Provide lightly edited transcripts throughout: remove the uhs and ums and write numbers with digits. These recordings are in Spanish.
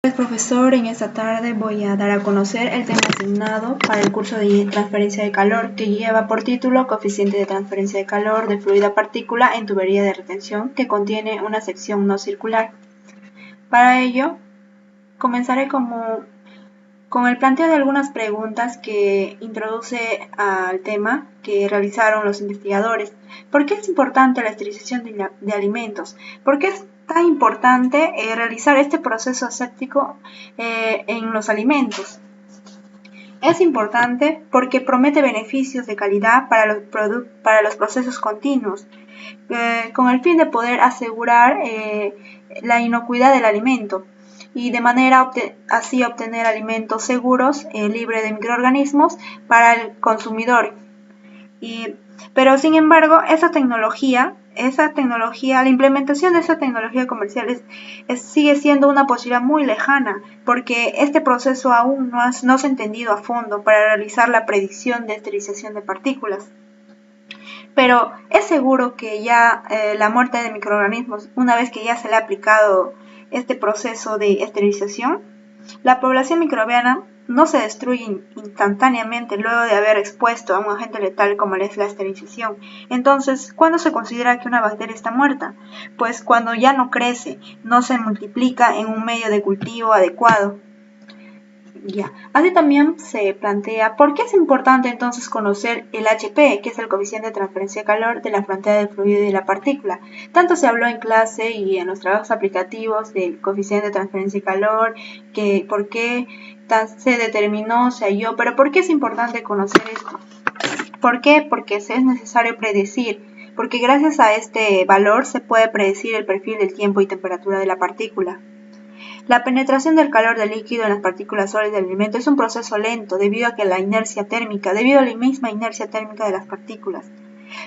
Profesor, en esta tarde voy a dar a conocer el tema asignado para el curso de transferencia de calor que lleva por título Coeficiente de transferencia de calor de fluido a partícula en tubería de retención, que contiene una sección no circular. Para ello, comenzaré con el planteo de algunas preguntas que introduce al tema que realizaron los investigadores. ¿Por qué es importante la esterilización de alimentos? ¿Por qué es tan importante realizar este proceso aséptico en los alimentos? Es importante porque promete beneficios de calidad para los procesos continuos, con el fin de poder asegurar la inocuidad del alimento y de manera así obtener alimentos seguros, libres de microorganismos para el consumidor. Pero sin embargo, la implementación de esa tecnología comercial sigue siendo una posibilidad muy lejana, porque este proceso aún no se ha entendido a fondo para realizar la predicción de esterilización de partículas. Pero es seguro que ya la muerte de microorganismos, una vez que ya se le ha aplicado este proceso de esterilización, la población microbiana no se destruye instantáneamente luego de haber expuesto a un agente letal como es la esterilización. Entonces, ¿cuándo se considera que una bacteria está muerta? Pues cuando ya no crece, no se multiplica en un medio de cultivo adecuado. Así también se plantea por qué es importante entonces conocer el HP, que es el coeficiente de transferencia de calor de la frontera del fluido y de la partícula. Tanto se habló en clase y en los trabajos aplicativos del coeficiente de transferencia de calor, que por qué se determinó, se halló, pero ¿por qué es importante conocer esto? ¿Por qué? Porque es necesario predecir, porque gracias a este valor se puede predecir el perfil del tiempo y temperatura de la partícula. La penetración del calor del líquido en las partículas sólidas del alimento es un proceso lento debido a la misma inercia térmica de las partículas.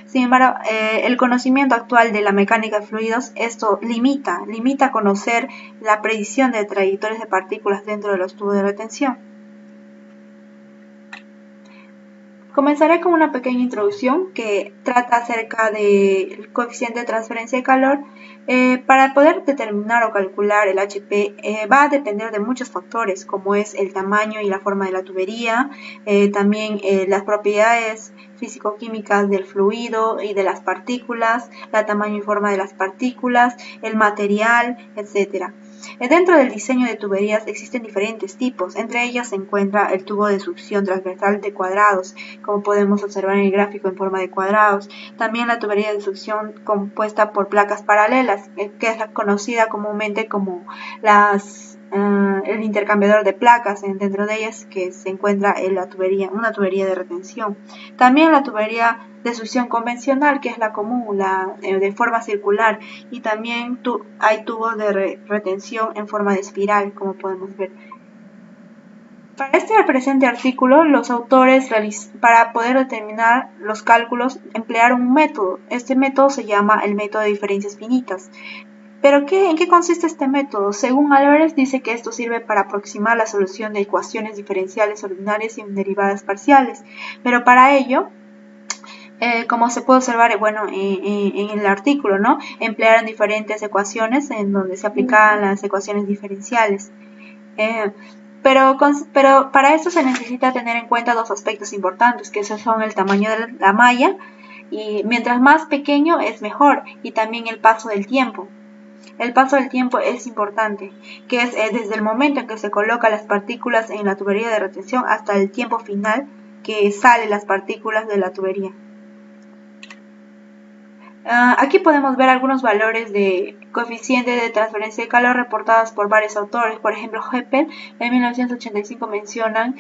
Sin embargo, el conocimiento actual de la mecánica de fluidos, esto limita a conocer la predicción de trayectorias de partículas dentro de los tubos de retención. Comenzaré con una pequeña introducción que trata acerca del coeficiente de transferencia de calor. Para poder determinar o calcular el HP va a depender de muchos factores, como es el tamaño y la forma de la tubería, también las propiedades físico-químicas del fluido y de las partículas, el tamaño y forma de las partículas, el material, etc. Dentro del diseño de tuberías existen diferentes tipos, entre ellas se encuentra el tubo de succión transversal de cuadrados, como podemos observar en el gráfico en forma de cuadrados. También la tubería de succión compuesta por placas paralelas, que es conocida comúnmente como el intercambiador de placas, dentro de ellas que se encuentra una tubería de retención. También la tubería de succión convencional, que es la común, de forma circular, y también hay tubos de retención en forma de espiral, como podemos ver. Para este presente artículo, los autores, para poder determinar los cálculos, emplearon un método. Este método se llama el método de diferencias finitas. ¿Pero en qué consiste este método? Según Álvarez, dice que esto sirve para aproximar la solución de ecuaciones diferenciales ordinarias y derivadas parciales. Pero para ello, como se puede observar en el artículo, ¿no? Emplearon diferentes ecuaciones en donde se aplicaban las ecuaciones diferenciales. Pero para esto se necesita tener en cuenta dos aspectos importantes, que esos son el tamaño de la malla, y mientras más pequeño es mejor, y también el paso del tiempo. El paso del tiempo es importante, que es desde el momento en que se colocan las partículas en la tubería de retención hasta el tiempo final que salen las partículas de la tubería. Aquí podemos ver algunos valores de coeficiente de transferencia de calor reportados por varios autores. Por ejemplo, Heppel en 1985 mencionan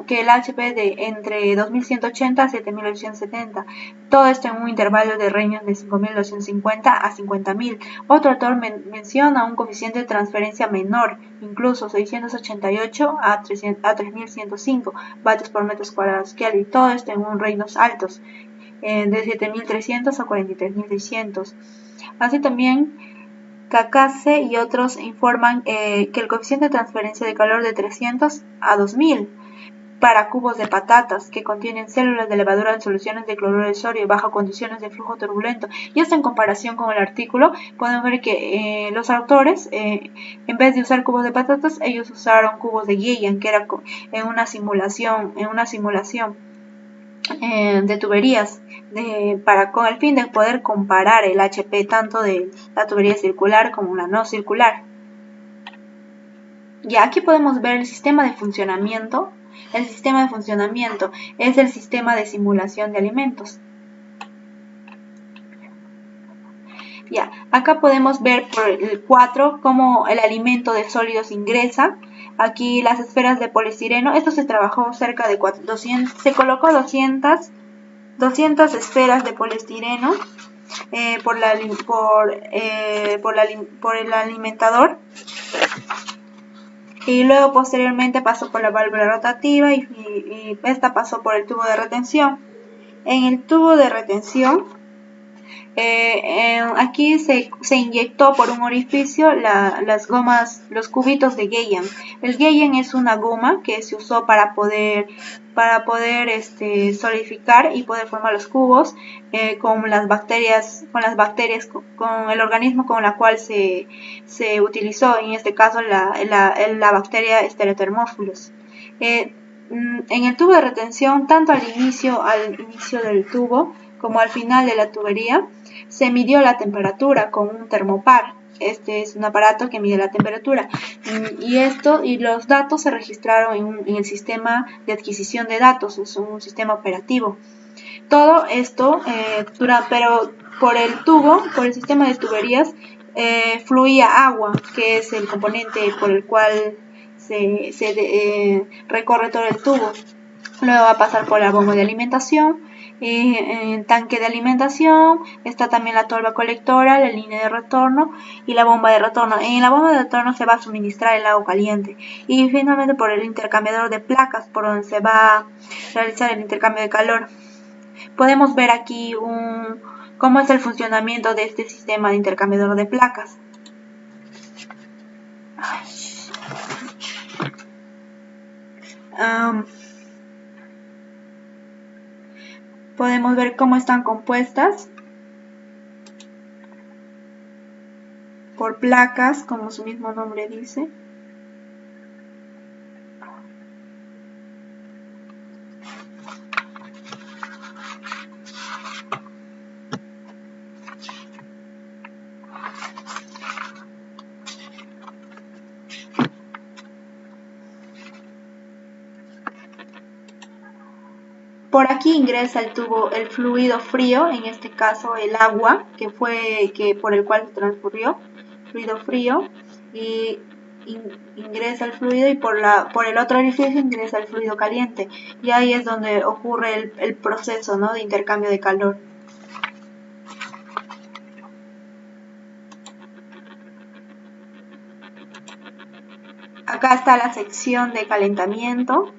que el HP de entre 2180 a 7870. Todo esto en un intervalo de rango de 5250 a 50000. Otro autor menciona un coeficiente de transferencia menor, incluso 688 a 3105 vatios por metros cuadrados Kelvin. Todo esto en un rangos altos, de 7300 a 43600. Así también Kakase y otros informan que el coeficiente de transferencia de calor de 300 a 2000. para cubos de patatas que contienen células de levadura en soluciones de cloruro de sodio bajo condiciones de flujo turbulento. Y esto en comparación con el artículo, podemos ver que los autores, en vez de usar cubos de patatas, ellos usaron cubos de Guillen, que era en una simulación de tuberías, con el fin de poder comparar el HP tanto de la tubería circular como la no circular. Y aquí podemos ver el sistema de funcionamiento. El sistema de funcionamiento es el sistema de simulación de alimentos. Ya, acá podemos ver por el 4 cómo el alimento de sólidos ingresa. Aquí las esferas de poliestireno, esto se trabajó cerca de 200, se colocó 200 esferas de poliestireno por el alimentador. Y luego posteriormente pasó por la válvula rotativa y esta pasó por el tubo de retención. En el tubo de retención, aquí se inyectó por un orificio las gomas, los cubitos de Guillen. El Guillen es una goma que se usó para poder solidificar y poder formar los cubos con las bacterias, con el organismo con la cual se utilizó, en este caso la bacteria Stereothermophilus. En el tubo de retención, tanto al inicio del tubo como al final de la tubería, se midió la temperatura con un termopar. Este es un aparato que mide la temperatura y los datos se registraron en el sistema de adquisición de datos, es un sistema operativo. Todo esto, pero por el sistema de tuberías, fluía agua, que es el componente por el cual se recorre todo el tubo. Luego va a pasar por la bomba de alimentación. En el tanque de alimentación está también la tolva colectora, la línea de retorno y la bomba de retorno. En la bomba de retorno se va a suministrar el agua caliente y finalmente por el intercambiador de placas por donde se va a realizar el intercambio de calor. Podemos ver aquí cómo es el funcionamiento de este sistema de intercambiador de placas. Podemos ver cómo están compuestas por placas, como su mismo nombre dice. Por aquí ingresa el fluido frío, en este caso el agua, por el cual se transcurrió, fluido frío, y ingresa el fluido y por el otro orificio ingresa el fluido caliente, y ahí es donde ocurre el proceso, ¿no?, de intercambio de calor. Acá está la sección de calentamiento.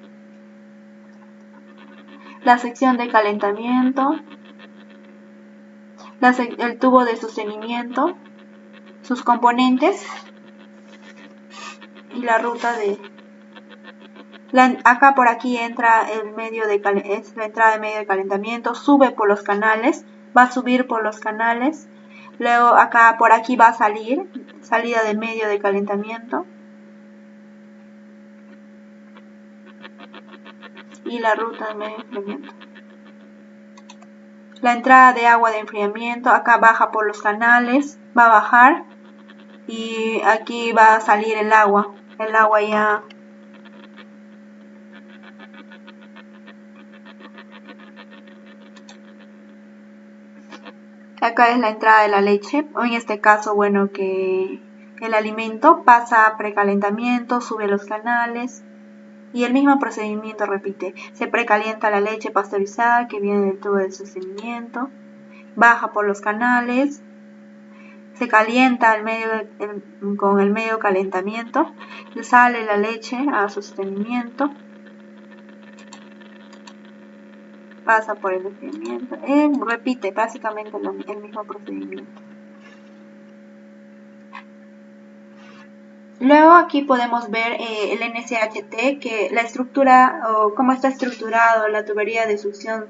El tubo de sostenimiento, sus componentes y la ruta acá por aquí entra la entrada de medio de calentamiento, sube por los canales, va a subir por los canales, luego por aquí va a salida de medio de calentamiento y la ruta de medio de enfriamiento. La entrada de agua de enfriamiento, acá baja por los canales, va a bajar y aquí va a salir el agua ya. Acá es la entrada de la leche, o en este caso, bueno, que el alimento pasa a precalentamiento, sube los canales. Y el mismo procedimiento repite. Se precalienta la leche pasteurizada que viene del tubo de sostenimiento, baja por los canales, se calienta con el medio calentamiento, sale la leche a sostenimiento, pasa por el enfriamiento, repite básicamente el mismo procedimiento. Luego aquí podemos ver el NCHT, que la estructura o cómo está estructurado la tubería de succión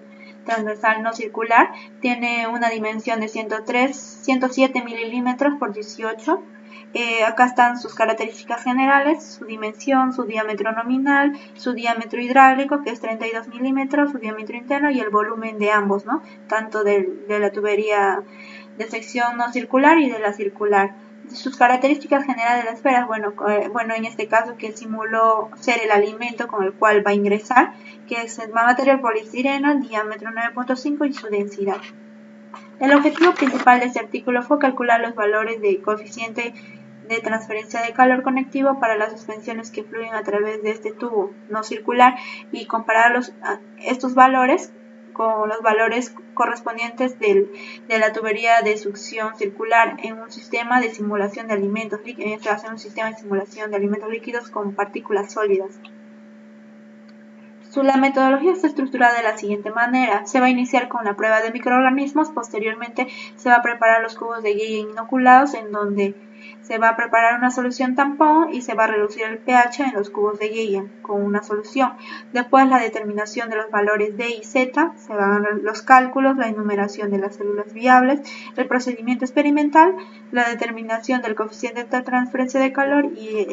transversal no circular. Tiene una dimensión de 107 milímetros por 18. Acá están sus características generales, su dimensión, su diámetro nominal, su diámetro hidráulico, que es 32 milímetros, su diámetro interno y el volumen de ambos, ¿no? Tanto de la tubería de sección no circular y de la circular. Sus características generales de las esferas, bueno, en este caso que simuló ser el alimento con el cual va a ingresar, que es el material poliestireno, diámetro 9.5 y su densidad. El objetivo principal de este artículo fue calcular los valores de coeficiente de transferencia de calor conectivo para las suspensiones que fluyen a través de este tubo no circular y comparar estos valores con los valores correspondientes de la tubería de succión circular en un sistema de simulación de alimentos líquidos, un sistema de simulación de alimentos líquidos con partículas sólidas. La metodología está estructurada de la siguiente manera. Se va a iniciar con la prueba de microorganismos, posteriormente se va a preparar los cubos de Geiger inoculados, en donde se va a preparar una solución tampón y se va a reducir el pH en los cubos de Geiger con una solución. Después la determinación de los valores D y Z, se van a ver los cálculos, la enumeración de las células viables, el procedimiento experimental, la determinación del coeficiente de transferencia de calor y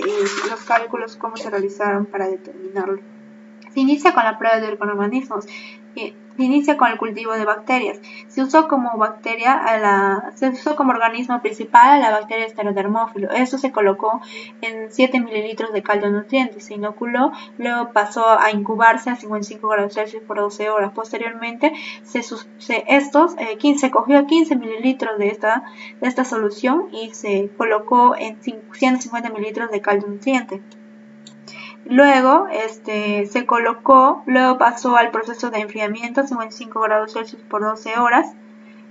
los cálculos cómo se realizaron para determinarlo. Se inicia con la prueba de microorganismos. Se inicia con el cultivo de bacterias. Se usó como organismo principal a la bacteria Esterodermófilo. Esto se colocó en 7 mililitros de caldo nutriente. Se inoculó, luego pasó a incubarse a 55 grados Celsius por 12 horas. Posteriormente se cogió 15 mililitros de esta solución y se colocó en 150 mililitros de caldo nutriente. Luego luego pasó al proceso de enfriamiento a 55 grados Celsius por 12 horas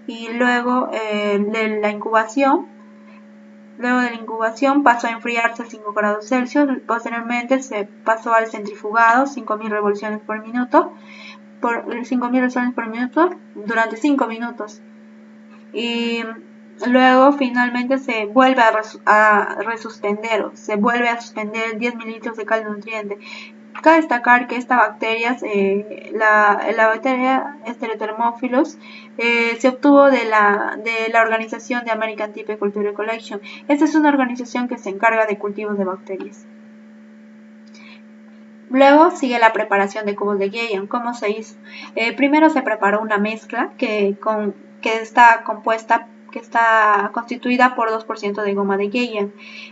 y luego de la incubación pasó a enfriarse a 5 grados Celsius. Posteriormente se pasó al centrifugado, 5.000 revoluciones por minuto, durante 5 minutos. Y luego finalmente se vuelve a resuspender, se vuelve a suspender 10 mililitros de caldo nutriente. Cabe destacar que esta bacteria, la bacteria Esterodermófilos, se obtuvo de la organización de American Type Culture Collection. Esta es una organización que se encarga de cultivos de bacterias. Luego sigue la preparación de cubos de Geiger. ¿Cómo se hizo? Primero se preparó una mezcla que está constituida por 2% de goma de Geiger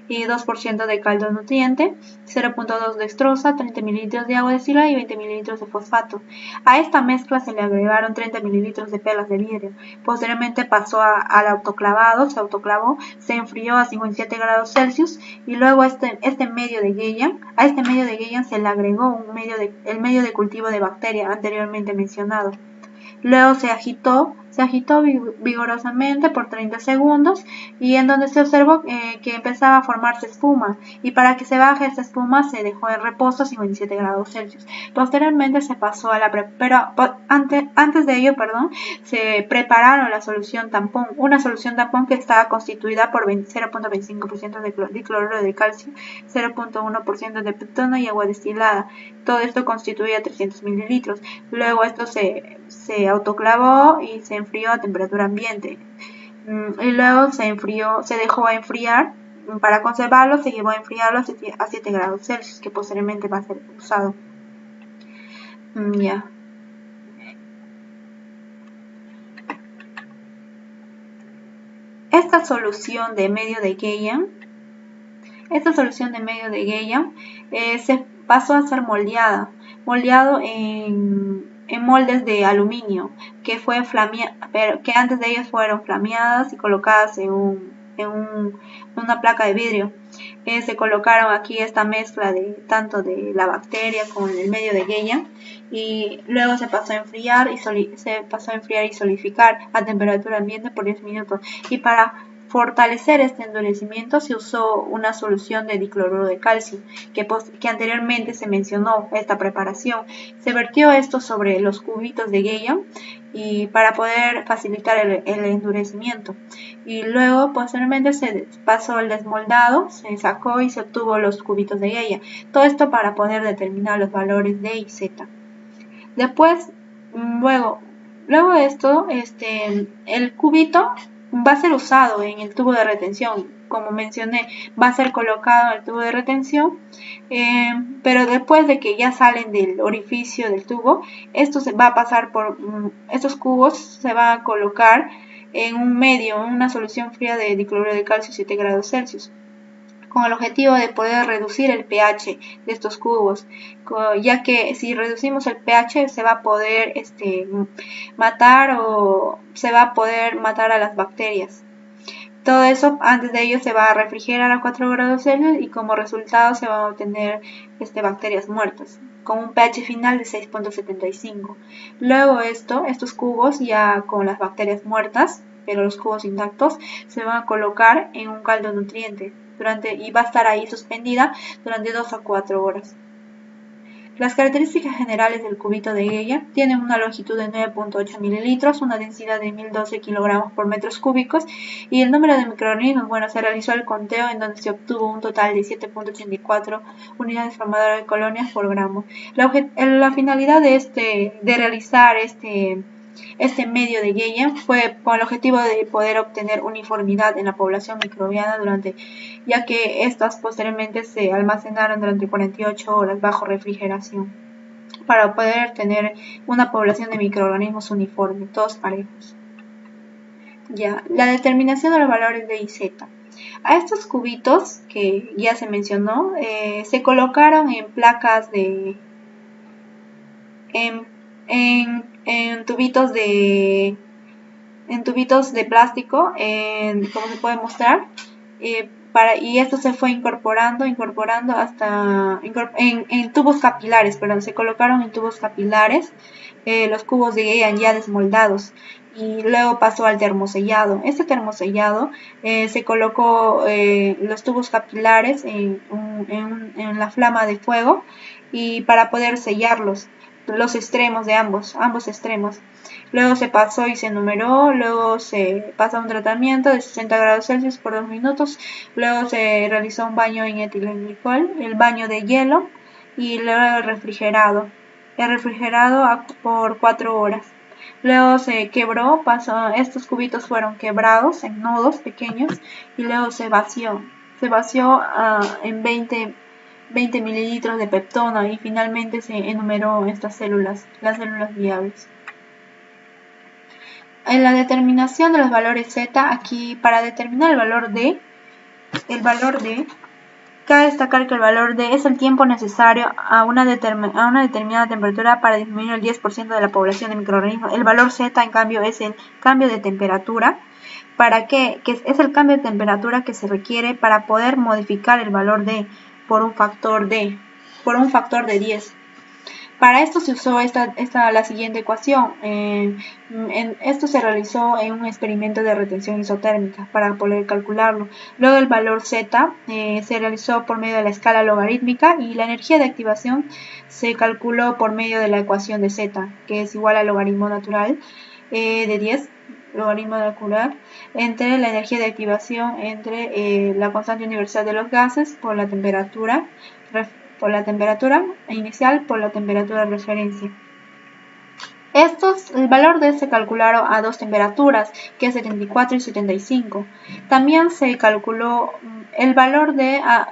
y 2% de caldo nutriente, 0.2 dextrosa, 30 mililitros de agua destilada y 20 mililitros de fosfato. A esta mezcla se le agregaron 30 mililitros de pelas de vidrio. Posteriormente pasó al autoclavado, se autoclavó, se enfrió a 57 grados Celsius y luego a este medio de Geiger se le agregó el medio de cultivo de bacteria anteriormente mencionado. Luego se agitó vigorosamente por 30 segundos y en donde se observó que empezaba a formarse espuma, y para que se baje esta espuma se dejó en reposo a 57 grados Celsius. Posteriormente se pasó antes de ello, se prepararon la solución tampón, una solución tampón que estaba constituida por 0.25% de cloruro de calcio, 0.1% de petono y agua destilada. Todo esto constituía 300 mililitros. Luego esto se autoclavó y se enfrió a temperatura ambiente. Y luego se dejó enfriar. Para conservarlo se llevó a enfriarlo a 7 grados Celsius, que posteriormente va a ser usado. Esta solución de medio de Geiger se pasó a ser moldeado en moldes de aluminio que antes de ellos fueron flameadas y colocadas en una placa de vidrio. Se colocaron aquí esta mezcla tanto de la bacteria como el medio de Geiger y luego se pasó a enfriar y solidificar a temperatura ambiente por 10 minutos. Y para fortalecer este endurecimiento se usó una solución de dicloruro de calcio, que anteriormente se mencionó esta preparación. Se vertió esto sobre los cubitos de Geia y para poder facilitar el endurecimiento. Y luego posteriormente se pasó el desmoldado, se sacó y se obtuvo los cubitos de Geia. Todo esto para poder determinar los valores D y Z. Después, luego de esto, el cubito va a ser usado en el tubo de retención. Como mencioné, va a ser colocado en el tubo de retención, pero después de que ya salen del orificio del tubo, esto se va a pasar por estos cubos, se va a colocar en un medio, en una solución fría de dicloruro de calcio 7 grados Celsius, con el objetivo de poder reducir el pH de estos cubos, ya que si reducimos el pH se va a poder matar a las bacterias. Todo eso, antes de ello, se va a refrigerar a 4 grados Celsius y como resultado se van a obtener bacterias muertas, con un pH final de 6.75. Luego estos cubos ya con las bacterias muertas, pero los cubos intactos, se van a colocar en un caldo nutriente y va a estar ahí suspendida durante 2 a 4 horas. Las características generales del cubito de Geia tienen una longitud de 9.8 mililitros, una densidad de 1012 kilogramos por metros cúbicos y el número de microorganismos. Bueno, se realizó el conteo en donde se obtuvo un total de 7.84 unidades formadoras de colonias por gramo. La finalidad de realizar este medio de Geia fue con el objetivo de poder obtener uniformidad en la población microbiana ya que estas posteriormente se almacenaron durante 48 horas bajo refrigeración para poder tener una población de microorganismos uniforme, todos parejos. Ya, la determinación de los valores de I y Z. A estos cubitos que ya se mencionó se colocaron en placas en tubitos de plástico, como se puede mostrar, y esto se fue incorporando hasta en tubos capilares, se colocaron en tubos capilares los cubos de Geia ya desmoldados y luego pasó al termosellado. Este termosellado se colocó los tubos capilares en la flama de fuego y para poder sellarlos, los extremos de ambos extremos. Luego se pasó y se numeró, luego se pasó a un tratamiento de 60 grados Celsius por 2 minutos, luego se realizó un baño en etilenglicol, el baño de hielo y luego el refrigerado por 4 horas. Luego se quebró, estos cubitos fueron quebrados en nodos pequeños y luego se vació en 20 mililitros de peptona y finalmente se enumeró las células viables. En la determinación de los valores Z, aquí para determinar el valor D, cabe destacar que el valor D es el tiempo necesario a una determinada temperatura para disminuir el 10% de la población de microorganismos. El valor Z, en cambio, es el cambio de temperatura. ¿Para qué? Que es el cambio de temperatura que se requiere para poder modificar el valor D por un factor de 10. Para esto se usó la siguiente ecuación. Esto se realizó en un experimento de retención isotérmica para poder calcularlo. Luego el valor Z se realizó por medio de la escala logarítmica y la energía de activación se calculó por medio de la ecuación de Z, que es igual al logaritmo natural de 10, logaritmo natural, entre la energía de activación entre la constante universal de los gases por la temperatura inicial por la temperatura de referencia. El valor de se calcularon a dos temperaturas, que es 74 y 75. También se calculó el valor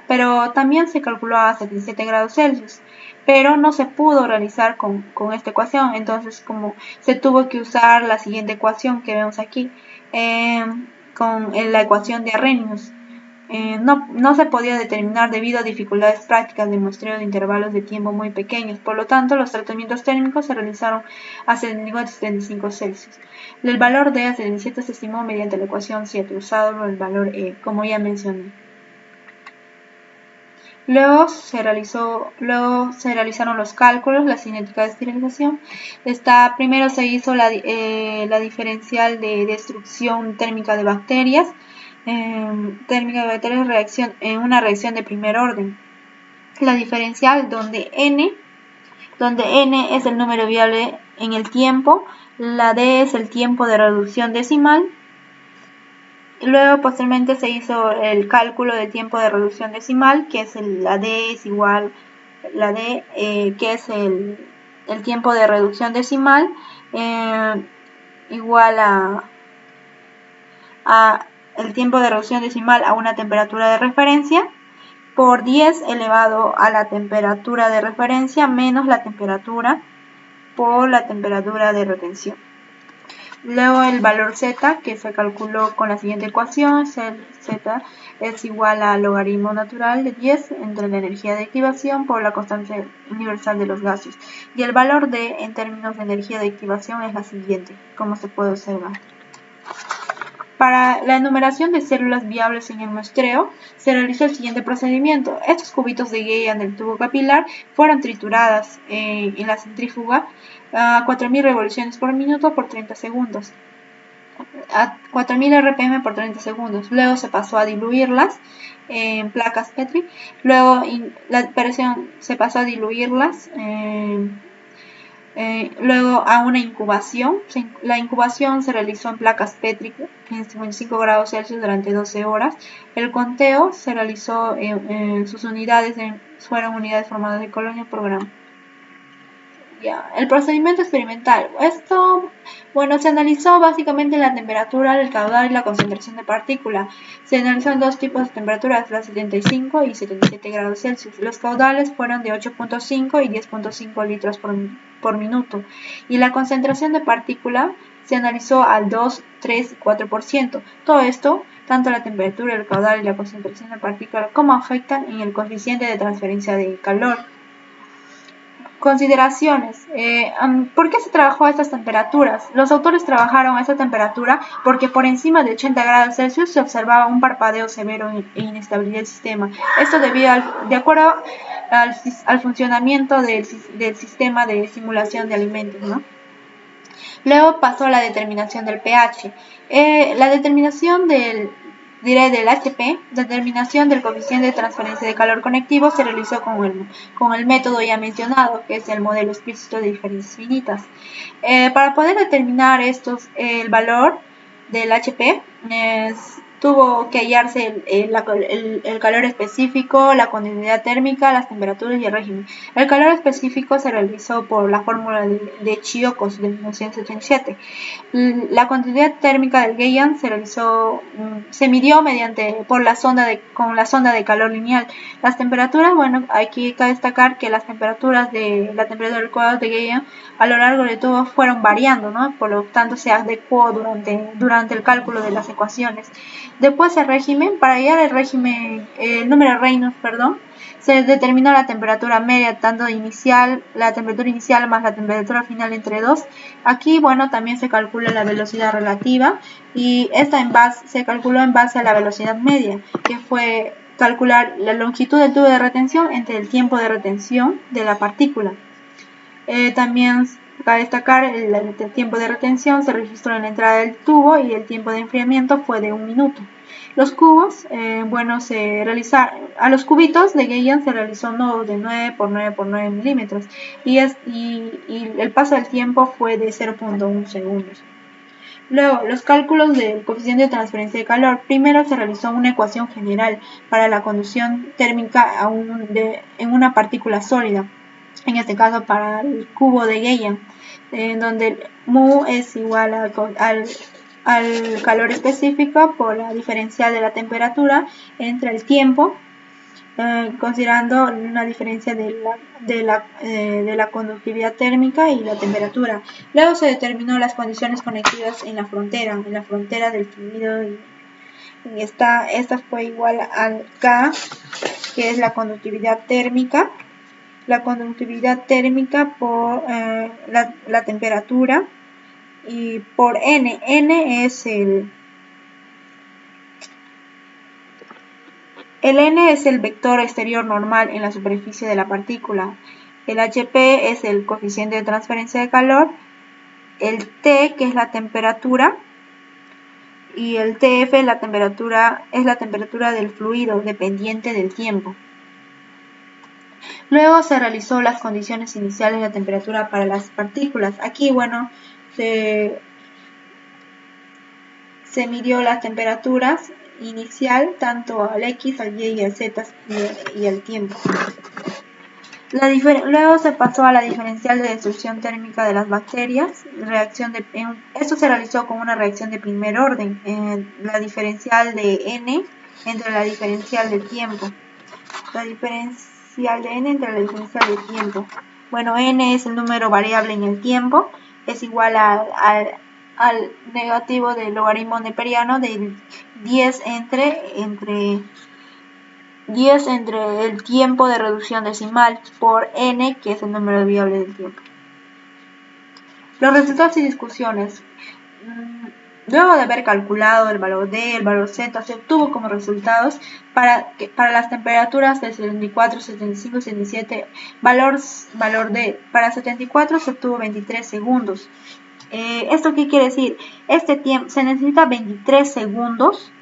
pero también se calculó a 77 grados Celsius, pero no se pudo realizar con esta ecuación, entonces como se tuvo que usar la siguiente ecuación que vemos aquí, con la ecuación de Arrhenius. No se podía determinar debido a dificultades prácticas de muestreo de intervalos de tiempo muy pequeños. Por lo tanto, los tratamientos térmicos se realizaron a 74 y 75 Celsius. El valor de A77 se estimó mediante la ecuación 7, usado el valor E, como ya mencioné. Luego se realizaron los cálculos, la cinética de esterilización. Primero se hizo la diferencial de destrucción térmica de bacterias. térmica de vectores reacción en una reacción de primer orden. La diferencial donde n es el número viable en el tiempo, la d es el tiempo de reducción decimal. Luego posteriormente se hizo el cálculo del tiempo de reducción decimal, que es la d es igual la d, que es el tiempo de reducción decimal, igual a el tiempo de reducción decimal a una temperatura de referencia por 10 elevado a la temperatura de referencia menos la temperatura por la temperatura de retención. Luego el valor z, que se calculó con la siguiente ecuación: z es igual al logaritmo natural de 10 entre la energía de activación por la constante universal de los gases. Y el valor d en términos de energía de activación es la siguiente, como se puede observar. Para la enumeración de células viables en el muestreo, se realizó el siguiente procedimiento. Estos cubitos de Gay-an del tubo capilar fueron trituradas en la centrífuga a 4000 revoluciones por minuto por 30 segundos. A 4000 RPM por 30 segundos. Luego se pasó a diluirlas en placas Petri. Luego la operación se pasó a diluirlas luego a una incubación. La incubación se realizó en placas Petri en 55 grados Celsius durante 12 horas. El conteo se realizó en sus unidades, fueron unidades formadas de colonia por gramo. El procedimiento experimental. Se analizó básicamente la temperatura, el caudal y la concentración de partícula. Se analizó en dos tipos de temperaturas, las 75 y 77 grados Celsius. Los caudales fueron de 8.5 y 10.5 litros por minuto. Y la concentración de partícula se analizó al 2, 3 y 4%. Todo esto, tanto la temperatura, el caudal y la concentración de partícula, como afectan en el coeficiente de transferencia de calor. Consideraciones. ¿Por qué se trabajó a estas temperaturas? Los autores trabajaron a esta temperatura porque por encima de 80 grados Celsius se observaba un parpadeo severo e inestabilidad del sistema. Esto de acuerdo al funcionamiento del sistema de simulación de alimentos, ¿no? Luego pasó a la determinación del pH. La determinación del HP, determinación del coeficiente de transferencia de calor conectivo, se realizó con el método ya mencionado, que es el modelo explícito de diferencias finitas. Para poder determinar el valor del HP, tuvo que hallarse el calor específico, la continuidad térmica, las temperaturas y el régimen. El calor específico se realizó por la fórmula de Chiocos de 1987. La continuidad térmica del Gay-an se midió con la sonda de calor lineal. Las temperaturas, aquí cabe destacar que las temperaturas la temperatura del cuadro de Gay-an a lo largo de todo fueron variando, ¿no? Por lo tanto se adecuó durante el cálculo de las ecuaciones. Después el régimen, para hallar el número de Reynolds, se determinó la temperatura media, la temperatura inicial más la temperatura final entre 2. Aquí, también se calcula la velocidad relativa y esta se calculó en base a la velocidad media, que fue calcular la longitud del tubo de retención entre el tiempo de retención de la partícula. También cabe destacar el tiempo de retención se registró en la entrada del tubo y el tiempo de enfriamiento fue de 1 minuto. Los cubos, a los cubitos de Gay-an se realizó un nodo de 9 por 9 por 9 milímetros y el paso del tiempo fue de 0.1 segundos. Luego, los cálculos del coeficiente de transferencia de calor. Primero se realizó una ecuación general para la conducción térmica en una partícula sólida, en este caso para el cubo de Gay-an, donde mu es igual al calor específico por la diferencial de la temperatura entre el tiempo, considerando una diferencia de la conductividad térmica y la temperatura. Luego se determinó las condiciones conectivas en la frontera del fluido, y esta fue igual al K, que es la conductividad térmica. La conductividad térmica por la temperatura, y por N es el N es el vector exterior normal en la superficie de la partícula. El HP es el coeficiente de transferencia de calor. El T, que es la temperatura. y el TF la temperatura es la temperatura del fluido dependiente del tiempo. Luego se realizó las condiciones iniciales de la temperatura para las partículas. Aquí, bueno, se midió las temperaturas inicial tanto al X, al Y y al Z y al tiempo. Luego se pasó a la diferencial de destrucción térmica de las bacterias. Esto se realizó con una reacción de primer orden, la diferencial de N entre la diferencial de tiempo. La diferencial de N entre la diferencial de tiempo. Bueno, N es el número variable en el tiempo, es igual al negativo del logaritmo neperiano de 10 entre 10 entre el tiempo de reducción decimal por n, que es el número variable del tiempo. Los resultados y discusiones. Luego de haber calculado el valor D, el valor Z, se obtuvo como resultados para las temperaturas de 74, 75 y 77, valor D. Para 74 se obtuvo 23 segundos. ¿Esto qué quiere decir? Este tiempo se necesita 23 segundos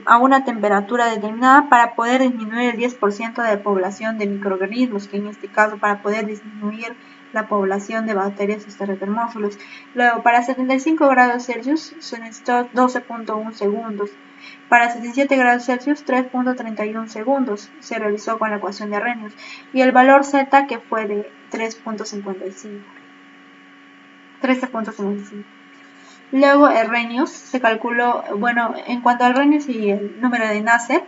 a una temperatura determinada para poder disminuir el 10% de población de microorganismos, que en este caso para poder disminuir la población de bacterias estereotermófilos. Luego, para 75 grados Celsius se necesitó 12.1 segundos. Para 77 grados Celsius, 3.31 segundos. Se realizó con la ecuación de Arrhenius. Y el valor Z, que fue de 13.55. Luego Arrhenius se calculó, bueno, en cuanto al Arrhenius y el número de Nasser,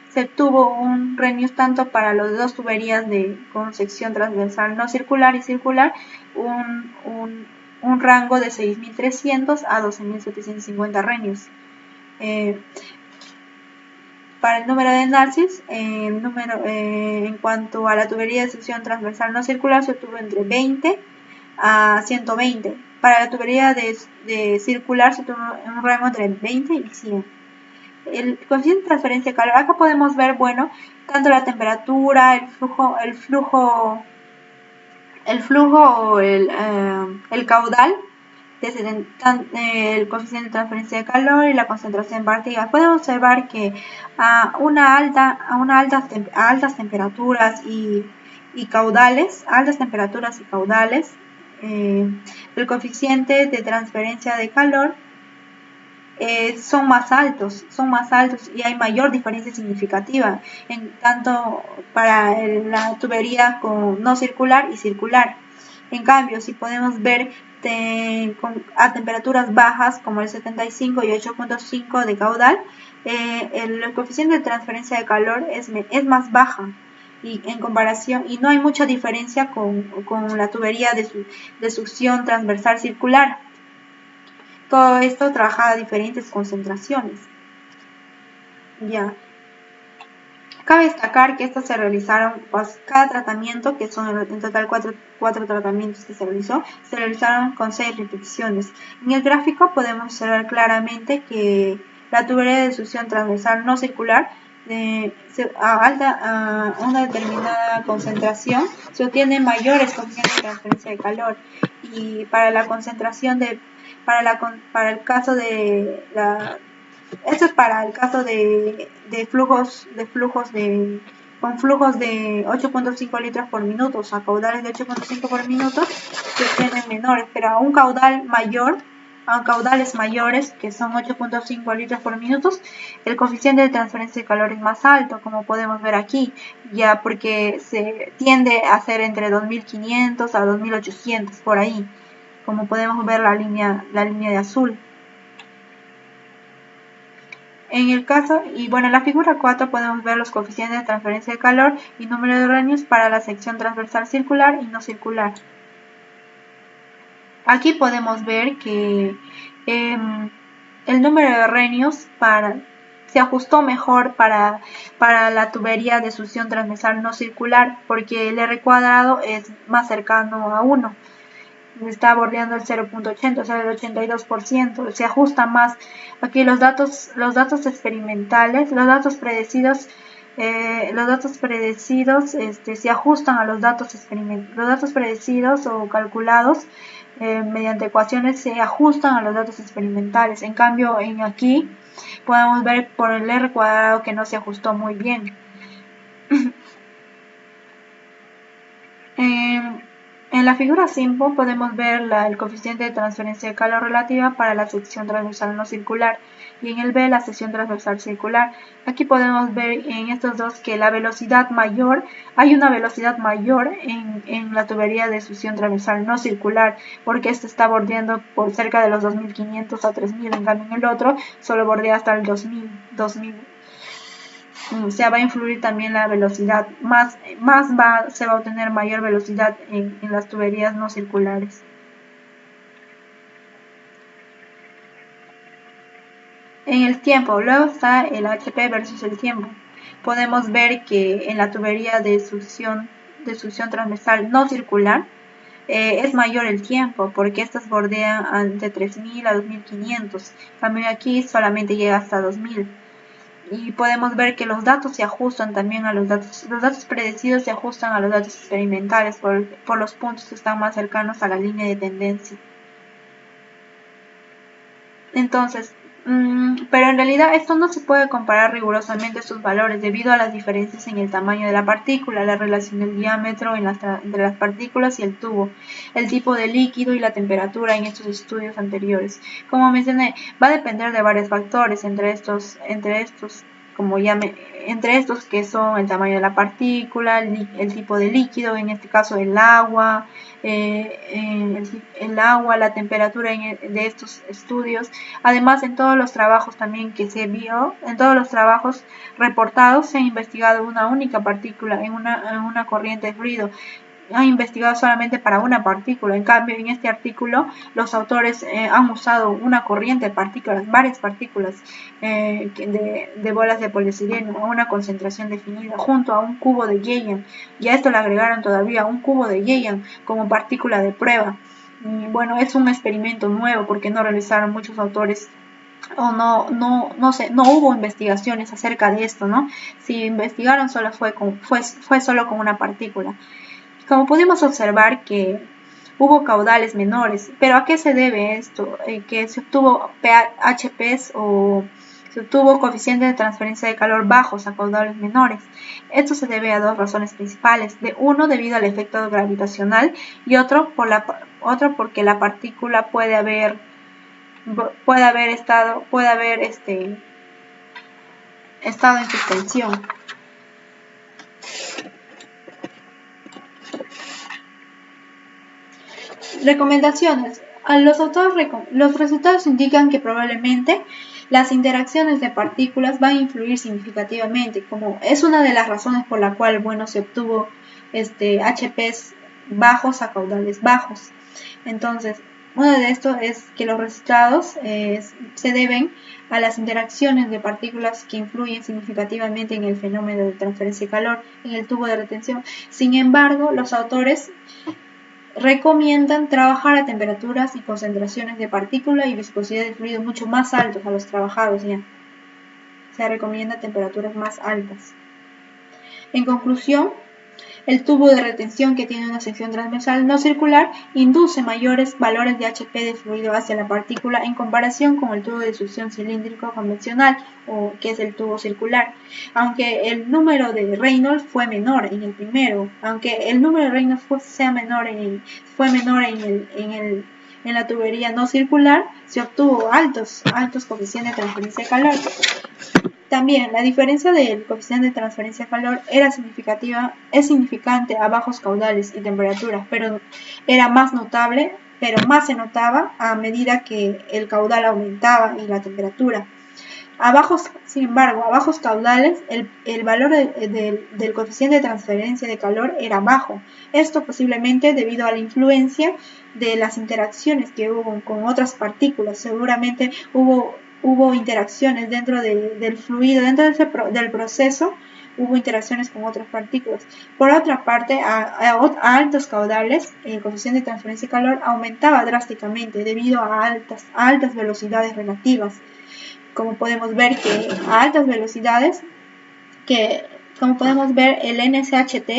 se obtuvo un Arrhenius tanto para las dos tuberías con sección transversal no circular y circular, un rango de 6.300 a 12.750 Arrhenius. Para el número de Narcis, en cuanto a la tubería de sección transversal no circular, se obtuvo entre 20 a 120. Para la tubería de circular se obtuvo un rango entre 20 y 100. El coeficiente de transferencia de calor, acá podemos ver, bueno, tanto la temperatura, el flujo o el caudal, el coeficiente de transferencia de calor y la concentración partícula. Podemos observar que a altas temperaturas y caudales, el coeficiente de transferencia de calor son más altos y hay mayor diferencia significativa, tanto para la tubería no circular y circular. En cambio, si podemos ver a temperaturas bajas como el 75 y 8.5 de caudal, el coeficiente de transferencia de calor es más baja y en comparación, y no hay mucha diferencia con la tubería de succión transversal circular. Todo esto trabaja a diferentes concentraciones. Ya. Cabe destacar que estos se realizaron, cada tratamiento, que son en total cuatro tratamientos que se realizaron con 6 repeticiones. En el gráfico podemos observar claramente que la tubería de succión transversal no circular a una determinada concentración se obtiene mayores coeficientes de transferencia de calor, y para la concentración para el caso de esto es para el caso de flujos con flujos de 8.5 litros por minuto, o sea, caudales de 8.5 por minuto, se obtienen menores, pero a caudales mayores, que son 8.5 litros por minuto, el coeficiente de transferencia de calor es más alto, como podemos ver aquí, ya porque se tiende a ser entre 2500 a 2800, por ahí, como podemos ver la línea de azul. En el caso, y bueno, en la figura 4 podemos ver los coeficientes de transferencia de calor y número de Arrhenius para la sección transversal circular y no circular. Aquí podemos ver que el número de Arrhenius se ajustó mejor para la tubería de succión transversal no circular, porque el R cuadrado es más cercano a 1. Está bordeando el 0.80, o sea, el 82%, se ajusta más. Aquí los datos experimentales, los datos predecidos se ajustan a los datos predecidos o calculados mediante ecuaciones se ajustan a los datos experimentales. En cambio, aquí podemos ver por el R cuadrado que no se ajustó muy bien. En la figura 5 podemos ver el coeficiente de transferencia de calor relativa para la sección transversal no circular y en el B la sección transversal circular. Aquí podemos ver en estos dos que la velocidad mayor, hay una velocidad mayor en la tubería de succión transversal no circular, porque esta está bordeando por cerca de los 2500 a 3000, en cambio en el otro solo bordea hasta el 2000. O sea, va a influir también la velocidad, se va a obtener mayor velocidad en las tuberías no circulares. En el tiempo, luego está el HP versus el tiempo. Podemos ver que en la tubería de succión transversal no circular es mayor el tiempo, porque estas bordean de 3000 a 2500. También aquí solamente llega hasta 2000. Y podemos ver que los datos se ajustan también a los datos predecidos se ajustan a los datos experimentales por los puntos que están más cercanos a la línea de tendencia. Entonces, pero en realidad esto no se puede comparar rigurosamente sus valores debido a las diferencias en el tamaño de la partícula, la relación del diámetro entre las partículas y el tubo, el tipo de líquido y la temperatura en estos estudios anteriores. Como mencioné, va a depender de varios factores, entre estos que son el tamaño de la partícula, el tipo de líquido, en este caso el agua, la temperatura de estos estudios. Además, en todos los trabajos también que se vio, en todos los trabajos reportados se ha investigado una única partícula en una corriente de fluido. Han investigado solamente para una partícula. En cambio, en este artículo, los autores han usado una corriente de partículas, varias partículas de bolas de poliestireno a una concentración definida, junto a un cubo de Geiger. Y a esto le agregaron todavía un cubo de Geiger como partícula de prueba. Y bueno, es un experimento nuevo porque no realizaron muchos autores o no hubo investigaciones acerca de esto, ¿no? Si investigaron solo fue solo con una partícula. Como pudimos observar que hubo caudales menores, pero ¿a qué se debe esto? Que se obtuvo HPs o se obtuvo coeficientes de transferencia de calor bajos a caudales menores. Esto se debe a dos razones principales, uno debido al efecto gravitacional y otro porque la partícula puede haber estado en suspensión. Recomendaciones. Los resultados indican que probablemente las interacciones de partículas van a influir significativamente, como es una de las razones por la cual se obtuvo HPs bajos a caudales bajos. Entonces, uno de estos es que los resultados se deben a las interacciones de partículas que influyen significativamente en el fenómeno de transferencia de calor en el tubo de retención. Sin embargo, los autores recomiendan trabajar a temperaturas y concentraciones de partícula y viscosidad de fluido mucho más altos a los trabajados ya. Se recomienda temperaturas más altas. En conclusión, el tubo de retención que tiene una sección transversal no circular induce mayores valores de HP de fluido hacia la partícula en comparación con el tubo de succión cilíndrico convencional, o que es el tubo circular. Aunque el número de Reynolds fue menor en el primero, fue menor en la tubería no circular, se obtuvo altos coeficientes de transferencia de calor. También, la diferencia del coeficiente de transferencia de calor es significante a bajos caudales y temperaturas, pero más se notaba a medida que el caudal aumentaba y la temperatura. Sin embargo, a bajos caudales, el valor del coeficiente de transferencia de calor era bajo. Esto posiblemente debido a la influencia de las interacciones que hubo con otras partículas. Seguramente hubo interacciones dentro del fluido, dentro del proceso, hubo interacciones con otras partículas. Por otra parte, a altos caudales, el coeficiente de transferencia de calor aumentaba drásticamente debido a altas velocidades relativas. Como podemos ver a altas velocidades, el NSHT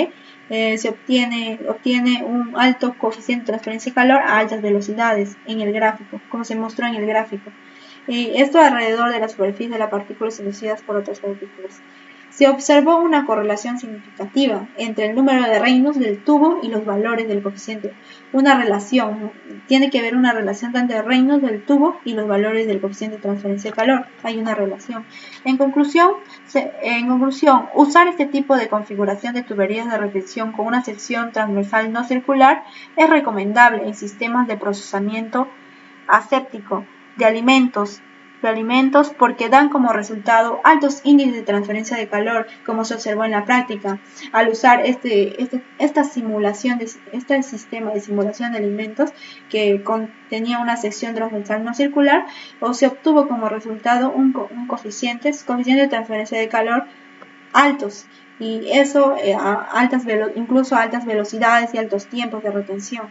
se obtiene un alto coeficiente de transferencia de calor a altas velocidades en el gráfico, como se mostró en el gráfico. Esto alrededor de la superficie de las partículas inducidas por otras partículas. Se observó una correlación significativa entre el número de Reynolds del tubo y los valores del coeficiente. Una relación, tiene que haber una relación tanto de Reynolds del tubo y los valores del coeficiente de transferencia de calor. Hay una relación. En conclusión, usar este tipo de configuración de tuberías de retención con una sección transversal no circular es recomendable en sistemas de procesamiento aséptico de alimentos porque dan como resultado altos índices de transferencia de calor, como se observó en la práctica. Al usar este sistema de simulación de alimentos que contenía una sección transversal no circular, se obtuvo como resultado un coeficiente de transferencia de calor altos, y eso incluso a altas velocidades y altos tiempos de retención.